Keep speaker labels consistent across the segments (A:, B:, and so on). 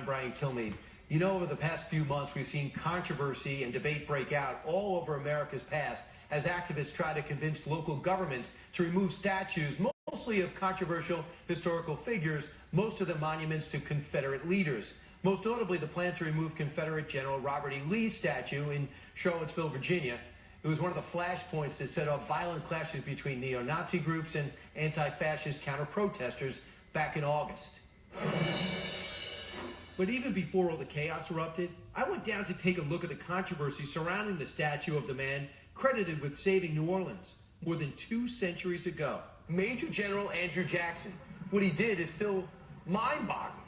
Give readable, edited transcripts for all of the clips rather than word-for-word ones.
A: Brian Kilmeade. You know, over the past few months, we've seen controversy and debate break out all over America's past as activists try to convince local governments to remove statues, mostly of controversial historical figures, most of them monuments to Confederate leaders. Most notably, the plan to remove Confederate General Robert E. Lee's statue in Charlottesville, Virginia. It was one of the flashpoints that set off violent clashes between neo-Nazi groups and anti-fascist counter-protesters back in August. But even before all the chaos erupted, I went down to take a look at the controversy surrounding the statue of the man credited with saving New Orleans more than 2 centuries ago. Major General Andrew Jackson. What he did is still mind-boggling.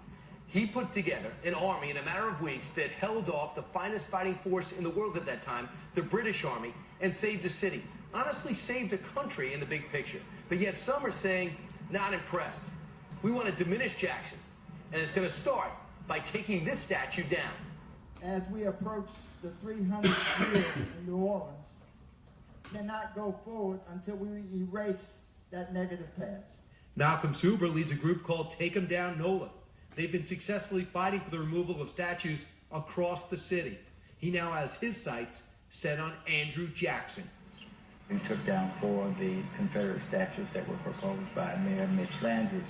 A: He put together an army in a matter of weeks that held off the finest fighting force in the world at that time, the British Army, and saved a city. Honestly, saved a country in the big picture. But yet some are saying, not impressed. We want to diminish Jackson, and it's going to start by taking this statue down.
B: As we approach the 300th year in New Orleans, cannot go forward until we erase that negative past.
A: Malcolm Suber leads a group called Down Nola. They've been successfully fighting for the removal of statues across the city. He now has his sights set on Andrew Jackson.
C: We took down 4 of the Confederate statues that were proposed by Mayor Mitch Landrieu.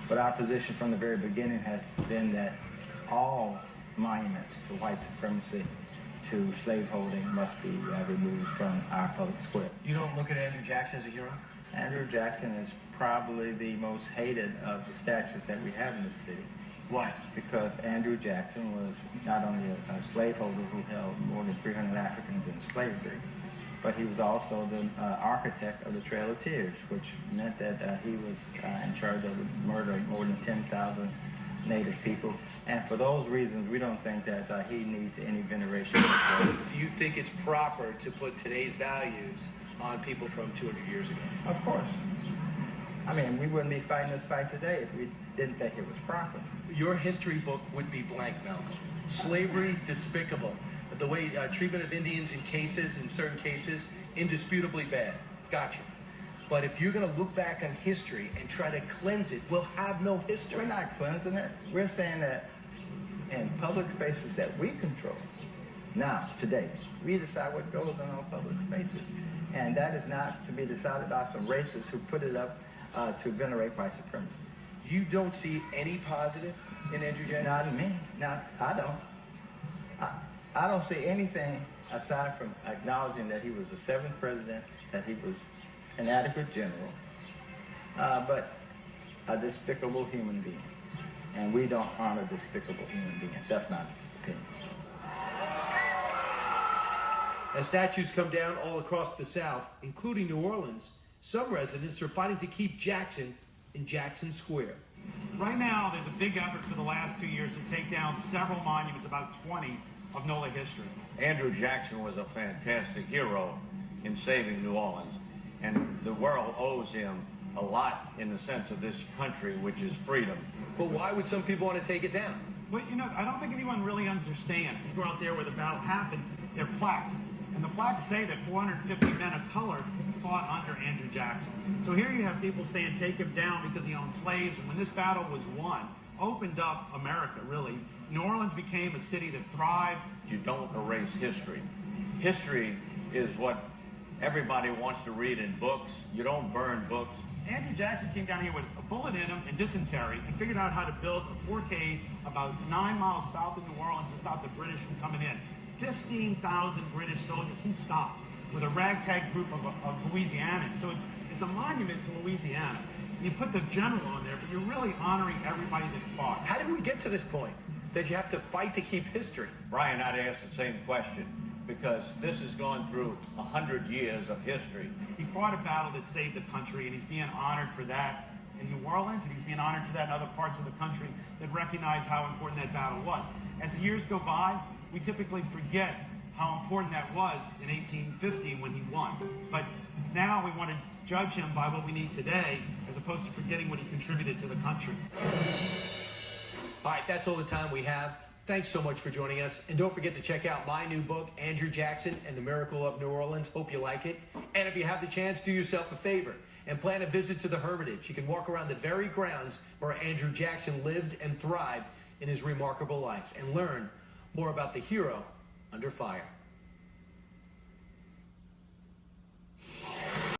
C: But our position from the very beginning has been that all monuments to white supremacy, to slaveholding, must be removed from our public square.
A: You don't look at Andrew Jackson as a hero?
C: Andrew Jackson is probably the most hated of the statues that we have in the city.
A: Why?
C: Because Andrew Jackson was not only a slaveholder who held more than 300 Africans in slavery, but he was also the architect of the Trail of Tears, which meant that he was in charge of the murder of more than 10,000 Native people. And for those reasons, we don't think that he needs any veneration.
A: Do you think it's proper to put today's values on people from 200 years ago?
C: Of course. I mean, we wouldn't be fighting this fight today if we didn't think it was proper.
A: Your history book would be blank, Malcolm. Slavery, despicable. The way treatment of Indians in certain cases, indisputably bad. Gotcha. But if you're going to look back on history and try to cleanse it, we'll have no history.
C: We're not cleansing it. We're saying that in public spaces that we control, now, today, we decide what goes in our public spaces. And that is not to be decided by some racists who put it up to venerate white supremacy.
A: You don't see any positive in Andrew Jackson?
C: Not in me. I don't. I don't see anything aside from acknowledging that he was the 7th president, that he was an adequate general, but a despicable human being. And we don't honor despicable human beings. That's my opinion.
A: As statues come down all across the South, including New Orleans, some residents are fighting to keep Jackson in Jackson Square.
D: Right now, there's a big effort for the last 2 years to take down several monuments, about 20, of NOLA history.
E: Andrew Jackson was a fantastic hero in saving New Orleans, and the world owes him a lot in the sense of this country, which is freedom.
A: But why would some people want to take it down?
D: Well, you know, I don't think anyone really understands. You go out there where the battle happened, there are plaques. And the plaques say that 450 men of color fought under Andrew Jackson. So here you have people saying take him down because he owned slaves. And when this battle was won, opened up America, really. New Orleans became a city that thrived.
E: You don't erase history. History is what everybody wants to read in books. You don't burn books.
D: Andrew Jackson came down here with a bullet in him and dysentery and figured out how to build a forte about 9 miles south of New Orleans to stop the British from coming in. 15,000 British soldiers he stopped with a ragtag group of Louisianans. So it's a monument to Louisiana. You put the general on there, but you're really honoring everybody that fought.
A: How did we get to this point that you have to fight to keep history?
E: Brian, I'd ask the same question, because this has gone through 100 years of history.
D: He fought a battle that saved the country, and he's being honored for that in New Orleans, and he's being honored for that in other parts of the country that recognize how important that battle was. As the years go by, we typically forget how important that was in 1850 when he won. But now we want to judge him by what we need today, as opposed to forgetting what he contributed to the country.
A: All right, that's all the time we have. Thanks so much for joining us. And don't forget to check out my new book, Andrew Jackson and the Miracle of New Orleans. Hope you like it. And if you have the chance, do yourself a favor and plan a visit to the Hermitage. You can walk around the very grounds where Andrew Jackson lived and thrived in his remarkable life and learn more about the hero under fire.